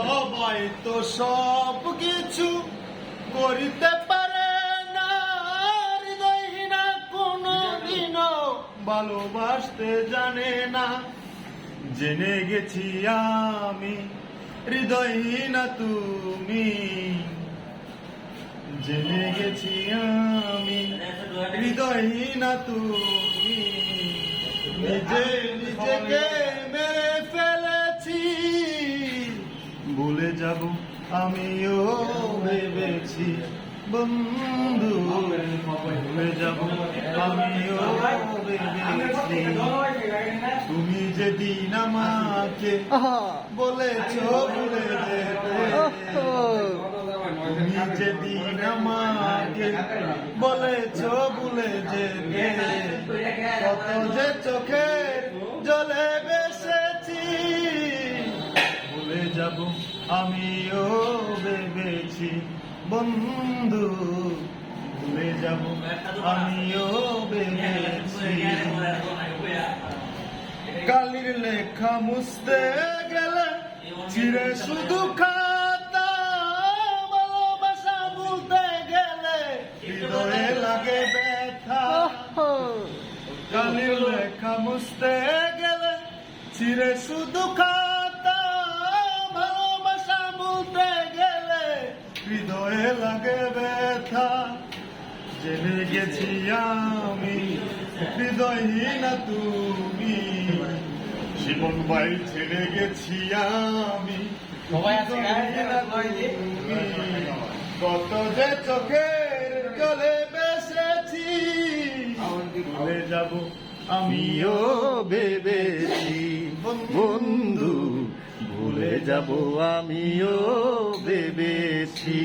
সবাই তো সব কিছু করিতে পারে না, হৃদয়হীনা কোনদিনও ভালোবাসতে জানে না। জেনে গেছি আমি হৃদয়হীনা তুমি, জেনে গেছি আমি হৃদয়হীনা তুমি। নিজে নিজেকে মেরে ফেলেছি, ভুলে যাব আমিও ভেবেছি বন্ধু, ভুলে যাব আমিও ভেবেছি। তুমি যেদিন আমাকে বলেছ ভুলে যেতে, তুমি যেদিন আমাকে বলেছ ভুলে যেতে, কত যে চোখের জলে বেসেছি। ভুলে যাব আমিও ভেবেছি বন্ধু, ভুলে যাব আমিও ভেবেছি। কালির লেখা মুছতে গেলে চিরে শুধু খাতা, ভালোবাসা বলতে গেলে হৃদয়ে লাগে ব্যথা। কালির লেখা মুছতে গেলে চিরে শুধু খাতা, ভালোবাসা বলতে গেলে হৃদয়ে লাগে ব্যথা। জেনে গেছি আমি হৃদয়হীনা তুমি, জীবন ভাই ছেড়ে গেছি আমি হৃদয়হীনা তুমি। কত যে চোখের জলে বেসেছি, ভুলে যাব আমিও ভেবেছি বন্ধু, ভুলে যাব আমিও ভেবেছি।